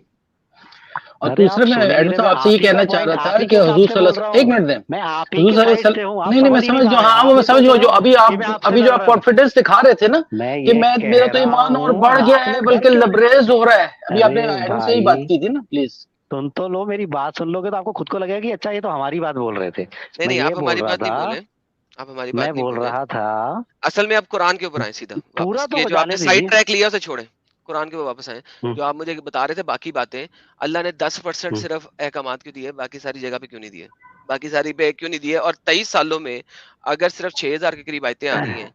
اور ارے دوسرے آپ میں سن نہیں ایڈم رہے، صاحب میں آپ سے آپ یہ ہی کا کہنا چاہ پوائنٹ، رہا آپ تھا ہی کہ کے حساب حضور سے صلی اللہ بول علیہ رہا وسلم، ایک ہوں، منٹ دیں، میں آپ ہی حضور کے صلی اللہ علیہ سائڈ سے وسلم، ہوں. آپ نہیں نہیں میں سمجھ ہی نہیں سمجھ جو، پا رہے. ہاں آپ میں یہ سمجھ بول رہے جو ہو ابھی کہ میں آپ سے ابھی جو لڑ آپ رہا ہوں. کانفیڈنس دکھا رہے تھے نا میں کہ یہ میرا کہہ تو رہا ایمان اور ہوں، بڑھ گیا آپ ہے نے ڈر بلکہ کیوں؟ لبریز ہو رہا ہے. ابھی آپ نے ارے ایڈم سے ہی بات بھائی کی تھی نا، پلیز. سن تو لو، میری بات سن لو گے تو آپ کو خود کو لگے گا کہ اچھا یہ تو ہماری بات بول رہے تھے. میں نہیں یہ آپ بول ہماری رہا بات نہیں تھا، بولے، آپ ہماری میں بات نہیں بول بولے. رہا تھا اصل میں آپ قرآن کے اوپر آئیں سیدھا پورا واپس، تو یہ ہو جو آپ نے جانے سائڈ دیجیے. ٹریک لیا اسے چھوڑیں، قرآن کے اوپر واپس آئیں. جو آپ مجھے بتا رہے تھے باقی باتیں، اللہ نے 10% صرف احکامات کیوں دیے، باقی ساری جگہ پہ کیوں نہیں دیے، باقی ساری پہ کیوں نہیں دیے؟ اور 23 سالوں میں اگر صرف 6000 کے قریب آیتیں آ رہی ہیں،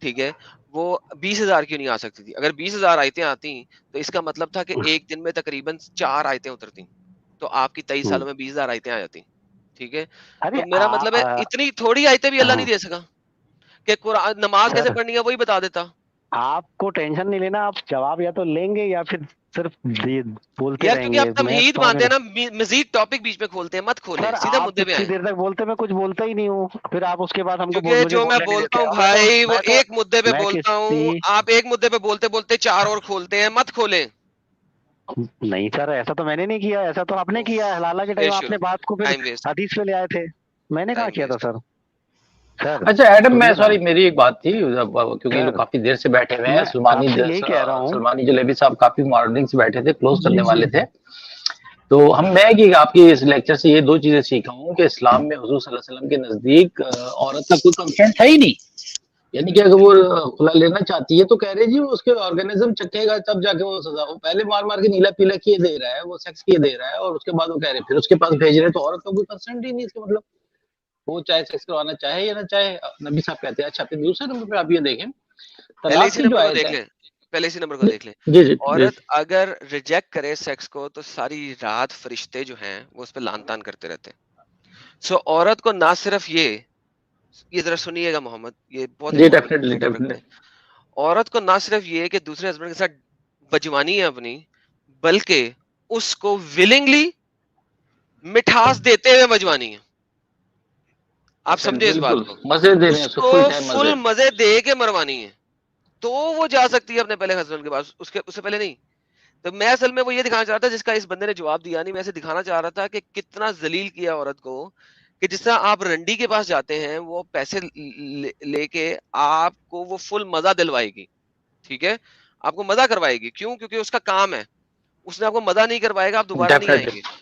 ٹھیک ہے، وہ 20,000 کیوں نہیں آ سکتی تھی؟ اگر 20,000 آیتیں آتی تو اس کا مطلب تھا کہ ایک دن میں تقریباً 4 آیتیں اترتی، تو آپ کی 23 سالوں میں 20,000 آیتیں آ جاتی. ٹھیک ہے، ارے تو میرا مطلب ہے اتنی تھوڑی آیتیں بھی اللہ نہیں دے سکا کہ قرآن نماز کیسے سر پڑھنی ہے وہی بتا دیتا. آپ کو ٹینشن نہیں لینا، آپ جواب یا تو لیں گے یا پھر صرف بولتے یار رہیں کیونکہ گے. آپ میں تمہید سمجھ مانتے ہیں رہا نا، مزید ٹاپک بیچ میں کھولتے ہیں، مت کھولیں، سر. سیدھا آپ مدے پہ اتنی آئیں. دیر تک بولتے میں کچھ بولتا ہی نہیں ہوں، پھر آپ اس کے بعد ہم کو کیونکہ مجھے جو میں بولنے نہیں بولتا دیتے. ہوں اور بھائی وہ ایک مدے پہ میں بولتا کسی ہوں، آپ ایک مدے پہ بولتے بولتے 4 اور کھولتے ہیں، مت کھولیں. نہیں سر، ایسا تو میں نے نہیں کیا، ایسا تو آپ نے کیا ہے. حلالہ کے پھر ٹائم آپ شروع، نے بات کو پھر ٹائم ویسٹ، حدیث پہ لے آئے تھے. میں نے کہاں ٹائم کیا تھا ویسٹ. سر. سر اچھا ایڈم، میں سنیے نا سوری میری ایک بات تھی، کیونکہ یہ لوگ سر، کافی دیر سے بیٹھے ہوئے ہیں، میں آپ سے یہی کہہ رہا ہوں. سلمانی جلیبی صاحب کافی مارننگ سے بیٹھے تھے، کلوز جی کرنے جی والے تھے. تو میں کہ آپ کے اس لیکچر سے یہ 2 چیزیں سیکھا ہوں کہ اسلام میں حضور صلی اللہ علیہ وسلم کے نزدیک عورت کا کوئی کنسنٹ ہے ہی نہیں. یعنی کہ اگر وہ کھلا لینا چاہتی ہے تو کہہ رہے جی وہ اس کے آرگنزم چکے گا تب جا کے وہ سزا. وہ پہلے مار مار کے نیلا پیلا کیے دے رہا ہے، وہ سیکس کیے دے رہا ہے، اور اس کے بعد وہ کہہ رہے ہیں پھر اس کے پاس بھیج رہے ہیں، تو عورت کا کوئی کنسنٹ ہی نہیں. اس کا مطلب وہ چاہے سیکس کروانا چاہے یا نہ چاہے. نبی صاحب کہتے ہیں. اچھا پھر دوسرے نمبر پہ آپ یہ دیکھیں پہلے طلاق اسی کی جو نمبر کو آیت دیکھ ہے. لیں، پہلے اسی نمبر کو دیکھ لیں. جی جی جی. عورت اگر ریجیکٹ کرے سیکس کو تو ساری رات فرشتے جو ہیں وہ اس پہ لان تان کرتے رہتے ہیں. سو عورت کو نہ صرف یہ ذرا سنیے گا محمد، یہ بہت جی امپورٹنٹ ڈیفینیٹلی پوائنٹ آپ رکھ رہے ہیں. عورت کو نہ صرف یہ کہ دوسرے ہسبینڈ کے ساتھ بجوانی ہے اپنی، بلکہ اس کو ولنگلی مٹھاس دیتے ہوئے بجوانی ہے. آپ سمجھے اس بات بالکل کو. مزے دے رہے ہیں اس اس کو کو فل ٹائم فل مزے. مزے دے کے مروانی ہے تو وہ جا سکتی ہے اپنے پہلے ہسبینڈ کے پاس, اس سے پہلے نہیں. تو میں اصل میں وہ یہ دکھانا چاہ رہا تھا جس کا اس بندے نے جواب دیا نہیں, میں اسے دکھانا چاہ رہا تھا کہ کتنا ذلیل کیا عورت کو, کہ جس طرح آپ رنڈی کے پاس جاتے ہیں وہ پیسے لے کے آپ کو وہ فل مزہ دلوائے گی, ٹھیک ہے, آپ کو مزہ کروائے گی. کیوں؟ کیونکہ اس کا کام ہے, اس نے آپ کو مزہ نہیں کروائے گا آپ دوبارہ نہیں آئیں ڈیفینیٹلی. گے.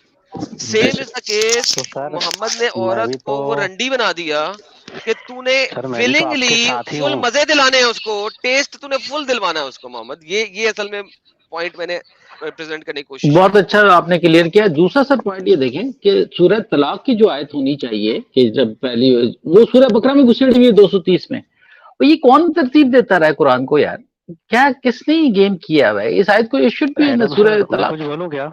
سیم از دا کیس, تو سر محمد نے میں عورت بھی تو کو وہ رنڈی بنا دیا کہ تو نے سر میں بھی تو آپ کے ولنگلی ساتھ ہی فل ہوں. مزے دلانے ہیں اس کو, ٹیسٹ تو نے فل دلوانا ہے اس کو محمد. یہ اصل میں پوائنٹ میں نے ریپرزینٹ کرنے کی کوشش بہت کی. اچھا آپ نے کلیئر کیا. دوسرا سر پوائنٹ یہ دیکھیں کہ سورہ طلاق کی جو آیت ہونی چاہیے کہ جب پہلی وہ سورہ بقرہ میں گھسیڑ ہوئی ہے 230 میں, اور یہ کون ترتیب دیتا رہا ہے قرآن کو یار؟ کیا کس نے یہ گیم کیا ہوا ہے اس آیت کو؟ یہ شوڈ بی ان ایڈم سورہ سر میں طلاق. کچھ بولوں کیا؟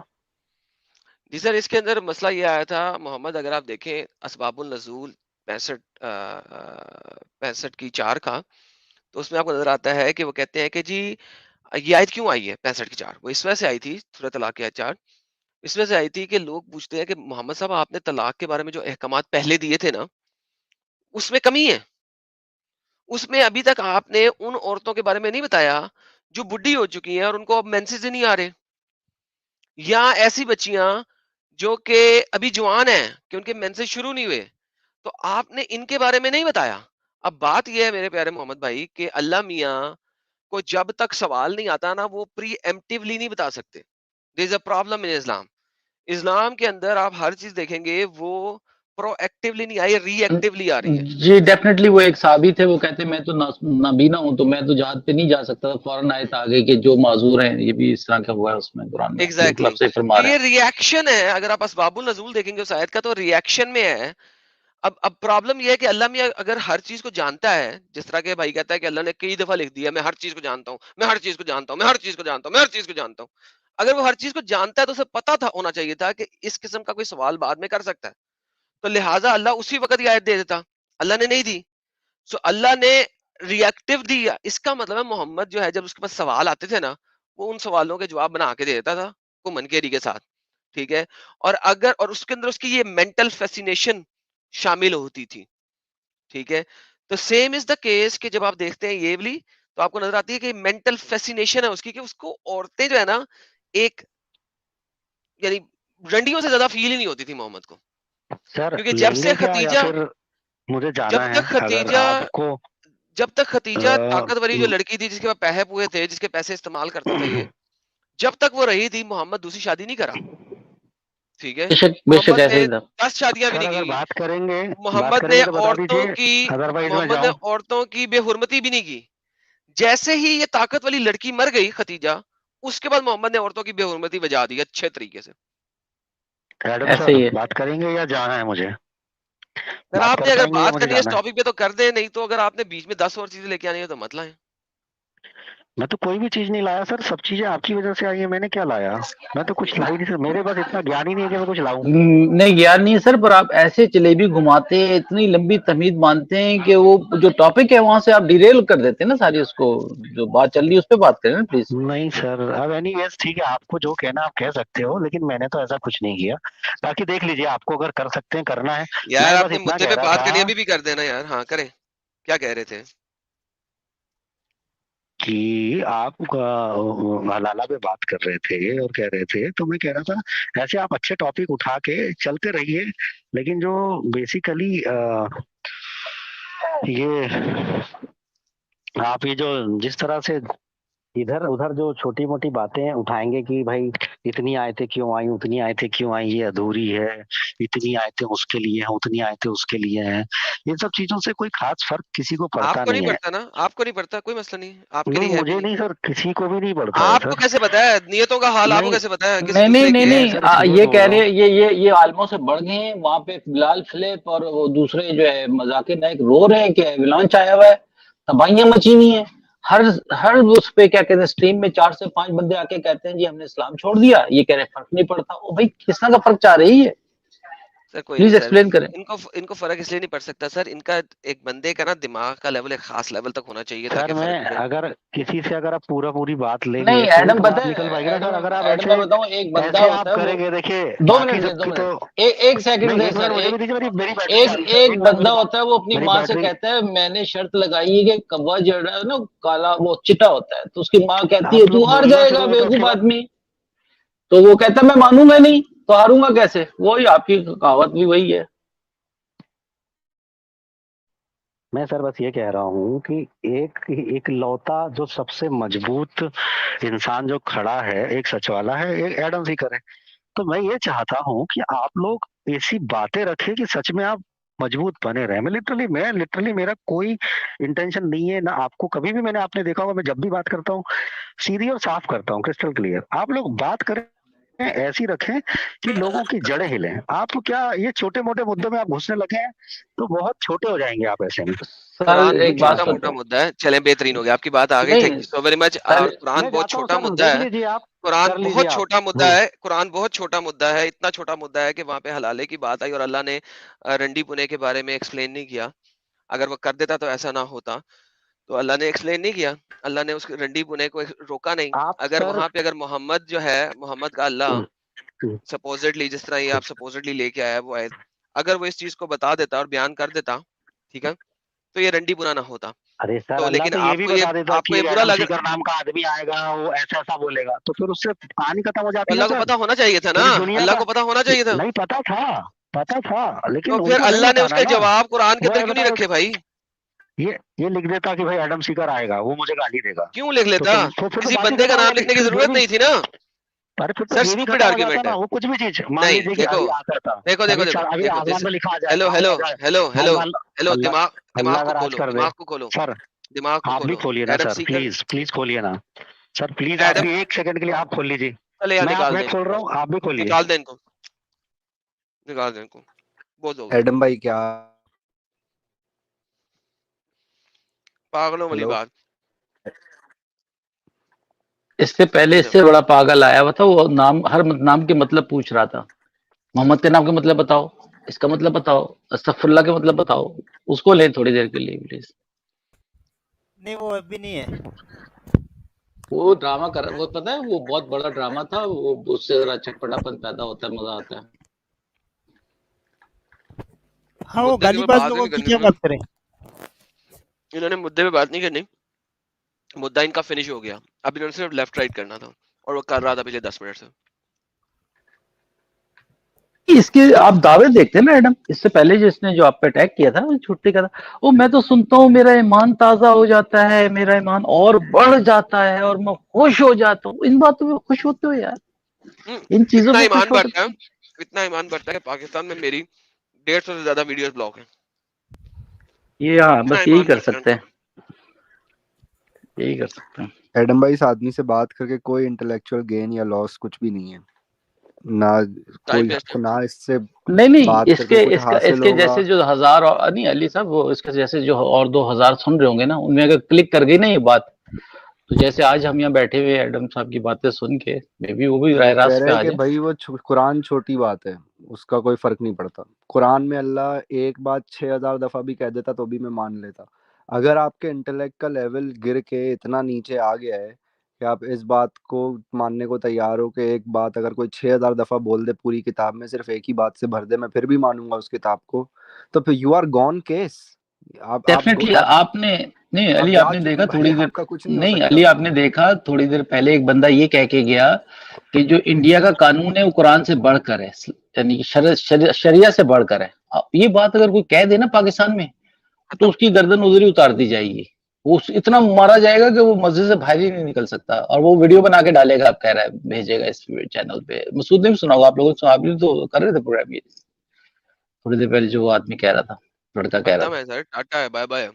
جی سر, اس کے اندر مسئلہ یہ آیا تھا محمد, اگر آپ دیکھیں اسباب النزول 65 کی 4 کا, تو اس میں آپ کو نظر آتا ہے کہ وہ کہتے ہیں کہ جی یہ آیت کیوں آئی ہے 65 کی 4, وہ اس وجہ سے آئی تھی سورہ طلاق کی آیت 4, اس وجہ سے آئی تھی کہ لوگ پوچھتے ہیں کہ محمد صاحب آپ نے طلاق کے بارے میں جو احکامات پہلے دیے تھے نا اس میں کمی ہے, اس میں ابھی تک آپ نے ان عورتوں کے بارے میں نہیں بتایا جو بڈھی ہو چکی ہیں اور ان کو اب مینسز ہی نہیں آ رہے, یا ایسی بچیاں جو کہ ابھی جوان ہیں کہ ان کے مینسز شروع نہیں ہوئے, تو آپ نے ان کے بارے میں نہیں بتایا. اب بات یہ ہے میرے پیارے محمد بھائی کہ اللہ میاں کو جب تک سوال نہیں آتا نا وہ پری ایمپٹیولی نہیں بتا سکتے. دیر از اے پرابلم ان اسلام. اسلام کے اندر آپ ہر چیز دیکھیں گے وہ پرو ایکٹیولی نہیں آئی, ری ایکٹیولی آ رہی ہے. جی ڈیفینیٹلی. وہ ایک صحابی تھے, وہ کہتے میں تو نابینا ہوں تو میں تو جہاد پہ نہیں جا سکتا, فوراً آیت آ گئی کہ جو معذور ہیں, یہ بھی اس طرح کا ہوا ہے اس میں قرآن میں. بالکل ایگزیکٹلی آپ صحیح فرما تو رہے یہ ہیں. ری ایکشن ہے. اگر آپ اسباب النزول دیکھیں گے اس آیت کا تو ری ایکشن میں ہے. اب پرابلم یہ ہے کہ اللہ میاں اگر ہر چیز کو جانتا ہے, جس طرح کے بھائی کہتا ہے کہ اللہ نے کئی دفعہ لکھ دیا میں ہر چیز کو جانتا ہوں, میں ہر چیز کو جانتا ہوں, میں ہر چیز کو جانتا ہوں, میں ہر چیز کو جانتا ہوں. اگر وہ ہر چیز کو جانتا ہے تو اسے پتا تھا ہونا چاہیے تھا کہ اس قسم کا کوئی سوال بعد میں کر سکتا ہے, تو لہٰذا اللہ اسی وقت یہ آیت دے دیتا. اللہ نے نہیں دی, سو اللہ نے ری ایکٹیو دیا. اس کا مطلب ہے محمد جو ہے جب اس کے پاس سوال آتے تھے نا وہ ان سوالوں کے جواب بنا کے دے دیتا تھا کو منکیری کے ساتھ, ٹھیک ہے. اور اس کے اندر اس کی یہ مینٹل فیسینیشن شامل ہوتی تھی, ٹھیک ہے. تو سیم از دا کیس کہ جب آپ دیکھتے ہیں یہ والی تو آپ کو نظر آتی ہے کہ مینٹل فیسینیشن ہے اس کی, کہ اس کو عورتیں جو ہے نا ایک یعنی رنڈیوں سے زیادہ فیل ہی نہیں ہوتی تھی محمد کو, سر کیونکہ لیں گے کیا یا پھر مجھے جب جانا ہے تک اگر ختیجہ آپ کو جب تک ختیجہ طاقتوری جو م- لڑکی تھی جس کے پاس پیسے پوئے تھے, جس کے پیسے استعمال کرتا تھا یہ, جب تک وہ رہی تھی محمد دوسری شادی نہیں کرا, ٹھیک ہے. بے شک محمد ایسے نے ہی تھا. 10 شادیاں بھی سر نہیں اگر کی. بات محمد کریں نے گے تو بتا عورتوں دیجیے, کی ادروائز میں محمد نے جاؤں. عورتوں کی بے حرمتی بھی نہیں کی. جیسے ہی یہ طاقت والی لڑکی مر گئی ختیجہ, اس کے بعد محمد نے عورتوں کی بے حرمتی بجا دی اچھے طریقے سے. ایڈم ایسے سر ہی ہے. بات کریں گے یا جانا ہے مجھے؟ سر بات آپ کر نے اگر پائیں گے یا بات مجھے کرنی ہے اس جانا ہے؟ ٹاپک پہ تو کر دیں, نہیں تو اگر آپ نے بیچ میں 10 اور چیزیں لے کے آنی ہے تو مت لائیں. میں تو کوئی بھی چیز نہیں لایا سر, سب چیزیں آپ کی وجہ سے آئی ہیں, میں نے کیا لایا؟ میں تو کچھ لا ہی نہیں سر, میرے پاس اتنا گیان ہی نہیں ہے کہ میں کچھ لاؤں. نہیں یار نہیں سر, پر آپ ایسے جلیبی گھماتے ہیں, اتنی لمبی تمہید مانتے ہیں کہ وہ جو ٹاپک ہے وہاں سے آپ ڈیریل کر دیتے ہیں نا ساری, اس کو جو بات چل رہی ہے اس پہ بات کریں نا پلیز. نہیں سر, اب اینی ویز ٹھیک ہے, آپ کو جو کہنا آپ کہہ سکتے ہو, لیکن میں نے تو ایسا کچھ نہیں کیا. باقی دیکھ لیجیے, آپ کو اگر کر سکتے ہیں کرنا ہے. یار میں آپ بس نے اتنا مدعے کہہ پہ رہا بات تھا کرنی ابھی بھی کر دینا یار. ہاں کریں, کیا کہہ رہے تھے؟ کہ آپ حلالہ پہ بات کر رہے تھے اور کہہ رہے تھے, تو میں کہہ رہا تھا ایسے آپ اچھے ٹاپک اٹھا کے چلتے رہیے, لیکن جو بیسیکلی یہ آپ یہ جو جس طرح سے ادھر ادھر جو چھوٹی موٹی باتیں اٹھائیں گے کہ بھائی اتنی آیتیں کیوں آئیں, اتنی آیتیں کیوں آئیں, یہ ادھوری ہے, اتنی آیتیں اس کے لیے ہیں, اتنی آیتیں اس کے لیے ہیں, ان سب چیزوں سے کوئی خاص فرق کسی کو آپ پڑتا کو نہیں نہیں ہے. پڑتا نا, آپ کو نہیں پڑتا, کوئی مسئلہ نہیں, آپ کے نہیں لیے ہے بھی مجھے نہیں. نہیں سر, کسی کو بھی نہیں پڑتا ہے آپ کو سر. کیسے پتا ہے نیتوں کا حال؟ آپ کو نہیں کیسے پتا ہے کسی نہیں نہیں دوسرے نہیں کی ہے؟ میں نہیں سر اس لیے یہ بول کہہ رہا رہے ہوں. یہ عالموں سے بڑھ گئے ہیں. وہاں پہ بلال فلپ اور وہ دوسرے جو ہے مذاکر نائک رو رہے ہیں کہ ایولانچ آیا ہوا ہے, تباہیاں مچی ہوئی ہیں. ہر اس پہ کیا کہتے ہیں اسٹریم میں 4 سے 5 بندے آ کے کہتے ہیں جی ہم نے اسلام چھوڑ دیا, یہ کہہ رہے فرق نہیں پڑتا. او بھائی کس طرح کا فرق چاہ رہی ہے؟ سر کوئی پلیز نہیں سر، ایکسپلین کریں. ان کو فرق اس لیے نہیں پڑ سکتا سر، ان کا ایک بندے کا نا دماغ کا لیول ایک خاص لیول تک ہونا چاہیے سر تاکہ میں فرق پڑے. اگر کسی سے اگر آپ پوری بات لیں گے نہیں تو ہی ایڈم تو پتہ بات نکل پائے گی نا سر. اگر آپ ایڈم میں بتاؤں ایک بندہ ایسے ہوتا آپ ہے وہ کریں گے، دیکھیے 2 باقی منٹ دے سب 2 کی تو منٹ ایک سیکنڈ نہیں. دے ایک سر. منٹ مجھے بھی دیجیے، میری بیٹری جا رہی ہے سر. ایک بندہ ہوتا ہے وہ اپنی میری ماں سے بیٹری کہتا ہے میں نے شرط لگائی ہے کہ کوا جو ہے نا کالا وہ چٹا ہوتا ہے، تو اس کی ماں کہتی ہے آپ لوگ تو ہار بولنا جائے گا شروع ہوتا ہے اس کے بیوقوف بعد. آدمی. تو وہ کہتا ہے میں مانوں گا نہیں تو ہاروں گا کیسے. وہی آپ کی کہاوت بھی وہی ہے. میں سر بس یہ کہہ رہا ہوں کہ ایک لوتا جو سب سے مضبوط انسان جو کھڑا ہے ایک سچ والا ہے، ایک ایڈم سیکر ہے. تو میں یہ چاہتا ہوں کہ آپ لوگ ایسی باتیں رکھیں کہ سچ میں آپ مضبوط بنے رہے. میں لٹرلی میرا کوئی انٹینشن نہیں ہے، نہ آپ کو کبھی بھی. آپ نے دیکھا ہوگا میں جب بھی بات کرتا ہوں سیدھی اور صاف کرتا ہوں، کرسٹل کلیئر. آپ لوگ بات کریں ایسی رکھیں کہ لوگوں کی جڑیں ہلیں. آپ کیا یہ چھوٹے موٹے مدوں میں آپ گھسنے لگے ہیں تو بہت چھوٹے ہو جائیں گے آپ ایسے میں. سر قرآن ایک بات چھوٹا موٹا سنیں. مدعا ہے، چلیں بہترین ہو گیا، آپ کی بات آ گئی، تھینک نہیں یو سو ویری مچ. سر قرآن میں بہت جاتا ہوں چھوٹا سر، مدعا دیکھ ہے، لیجیے آپ، قرآن کر لیجیے بہت آپ. چھوٹا مدعا ہے، قرآن بہت چھوٹا مدعا ہے، اتنا چھوٹا مدعا ہے کہ وہاں پہ حلالے کی بات آئی اور اللہ نے رنڈی پونے کے بارے میں ایکسپلین نہیں کیا. اگر وہ کر دیتا تو ایسا نہ ہوتا، تو اللہ نے ایکسپلین نہیں کیا، اللہ نے اس رنڈی پونے کو روکا نہیں. آپ اگر سر وہاں پہ اگر محمد جو ہے، محمد کا اللہ سپوزٹلی جس طرح یہ آپ سپوزٹلی لے کے آیا وہ آئے، اگر وہ اس چیز کو بتا دیتا اور بیان کر دیتا، ٹھیک ہے، تو یہ رنڈی پونا نہ ہوتا. ارے سر تو اللہ لیکن تو یہ بھی بتا دیتا آپ کو کہ یہ برا ایڈم لگ سیکر نام کا آدمی آئے گا، وہ ایسا ایسا بولے گا، تو پھر اس سے کہانی ختم ہو تو جاتی نا اللہ کو سر. پتا ہونا چاہیے تھا نا، پوری دنیا اللہ کا کو پتا ہونا چاہیے تھا. نہیں پتا تھا تو لیکن ان پھر کو نہیں اللہ نے اس بتانا کے نا. جواب قرآن کے وہ اندر کیوں نہیں بتاؤ رکھے بھائی؟ یہ لکھ دیتا کہ بھائی ایڈم سیکر آئے گا، وہ مجھے گالی دے گا، کیوں لکھ تو لیتا؟ پھر تو کسی بات ہی بندے کا ختم ہو نام جاتی. لکھنے کی پھر یہ ضرورت بھی، نہیں تھی نا. ارے پھر تو سر یہ بھی اسٹوپڈ ختم ہو جاتا آرگیومنٹ نا. ہے. وہ کچھ بھی چیز مان نہیں لیجیے کہ دیکھو ابھی آ کرتا، دیکھو ابھی دیکھو دیکھو ابھی دیکھو آسمان دس میں لکھا آ جائے، ہیلو آج ہیلو آ جائے. ہیلو ہیلو اللہ ہیلو اللہ دماغ اللہ کو اگر آج کھولو، کر دے. دماغ کو کھولو، سر دماغ کو آپ بھی کھولو. کھولیے نا ایڈم سر، سیکر، پلیز کھولیے نا سر، پلیز. آپ ایڈم، بھی ایک سیکنڈ کے لیے آپ کھول لیجیے. چلے یار نکال میں دیں ان کھول کو، رہا ہوں، آپ بھی کھولیے. نکال دیں ان کو، نکال دیں ان کو، بہت ہو گیا ایڈم بھائی کیا؟ پاگلوں والی ہلو بات. اس سے پہلے جی اس سر، سے بڑا پاگل آیا ہوا تھا، وہ نام ہر نام کے مطلب پوچھ رہا تھا. محمد کے نام کا مطلب بتاؤ، اس کا مطلب بتاؤ، استغفر اللہ کا مطلب بتاؤ. اس کو لیں تھوڑی دیر کے لیے پلیز. نہیں وہ ابھی نہیں ہے. وہ ڈرامہ کر وہ پتہ ہے وہ بہت بڑا ڈرامہ تھا، وہ اس سے ذرا چٹپٹا پن پیدا ہوتا ہے، مزہ آتا ہے. ہاں وہ مدعے کے گالی اوپر باز بات ہی لوگوں نہیں کی کرنی کیا انہوں بات کریں. انہوں نے مدعے پہ بات نہیں کرنی، مدعا ان کا فنش ہو گیا، اب انہوں نے صرف لیفٹ رائٹ کرنا تھا اور وہ کر رہا تھا پچھلے 10 منٹ سے. اس کے آپ دعوے دیکھتے ہیں نا ایڈم، اس سے پہلے جو اس نے جو آپ پہ اٹیک کیا تھا چھٹی کا تھا، وہ میں تو سنتا ہوں میرا ایمان تازہ ہو جاتا ہے، میرا ایمان اور بڑھ جاتا ہے اور میں خوش ہو جاتا ہوں. ان باتوں میں خوش ہوتے ہو یار؟ ان چیزوں اتنا پہ خوش ایمان ہوتے؟ بڑھتا ہے، اتنا ایمان بڑھتا ہے کہ پاکستان میں میری 150 سے زیادہ ویڈیوز بلاک ہیں. یہ ہاں اتنا بس یہی ایمان کر بڑھتا ہے ان سکتے کا. ہیں، یہی کر سکتے ہیں. ایڈم بھائی اس آدمی سے بات کر کے کوئی انٹلیکچوئل گین یا لاس کچھ بھی نہیں ہے، نہ ٹائم کوئی ویسٹ ہے. نہ اس سے نہیں بات اس کر کے کے کچھ اس کا اس حاصل کے ہوگا. جیسے جو ہزار اور نہیں علی صاحب، وہ اس کے جیسے جو اور 2000 سن رہے ہوں گے نا، ان میں اگر کلک کر گئی نا یہ بات، تو جیسے آج ہم یہاں بیٹھے ہوئے ایڈم صاحب کی باتیں سن کے میں بھی وہ بھی تو راہ وہ کہہ راست پہ رہے ہیں آ کہ جائے. بھائی وہ قرآن چھوٹی بات ہے، اس کا کوئی فرق نہیں پڑتا. قرآن میں اللہ ایک بات 6000 دفعہ بھی کہہ دیتا تو بھی میں مان لیتا. اگر آپ کے انٹلیکٹ کا لیول گر کے اتنا نیچے آ گیا ہے کہ آپ اس بات کو ماننے کو تیار ہو کہ ایک بات اگر کوئی 6000 دفعہ بول دے پوری کتاب میں صرف ایک ہی بات سے بھر دے میں پھر بھی مانوں گا اس کتاب کو، تو پھر you are gone case. Definitely آپ نے نہیں آپ علی، آپ جا نے چکے دیکھا بھائی، تھوڑی دیر، آپ کا کچھ نہیں ہو نہیں سکتا. علی آپ نے دیکھا تھوڑی دیر پہلے ایک بندہ یہ کہہ کے گیا کہ جو انڈیا کا قانون ہے وہ قرآن سے بڑھ کر ہے، یعنی کہ شریعہ سے بڑھ کر ہے. یہ بات اگر کوئی کہہ دے نا پاکستان میں تو ختم. اس کی گردن ادھری اتار دی جائے گی، وہ اتنا مارا جائے گا کہ وہ مسجد سے باہر ہی نہیں نکل سکتا. اور وہ ویڈیو بنا کے ڈالے گا، آپ کہہ رہا ہے بھیجے گا اس چینل پہ. مسعود نے بھی سنا ہوگا، آپ لوگوں نے آپ بھی تو کر رہے تھے پروگرام یہ تھوڑی دیر پہلے جو وہ آدمی کہہ رہا تھا، لڑکا کہہ رہا ختم تھا. ہے سر، ٹاٹا ہے، بائے بائے.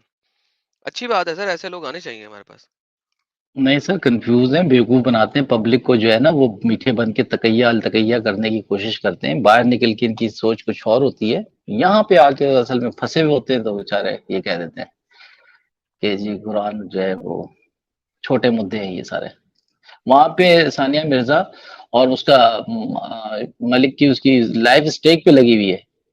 اچھی بات ہے سر، ایسے لوگ آنے چاہیے ہمارے پاس. نہیں سر کنفیوز ہیں، بیوقوف بناتے ہیں پبلک کو، جو ہے نا وہ میٹھے بن کے تقیہ التقیہ کرنے کی کوشش کرتے ہیں، باہر نکل کے ان کی سوچ کچھ اور ہوتی ہے، یہاں پہ آ کے اصل میں پھنسے ہوئے ہوتے ہیں تو بیچارے یہ کہہ دیتے ہیں کہ جی قرآن جو ہے وہ چھوٹے مدعے ہیں یہ سارے. وہاں پہ ثانیہ مرزا اور اس کا ملک کی اس کی لائف اسٹیک پہ لگی ہوئی ہے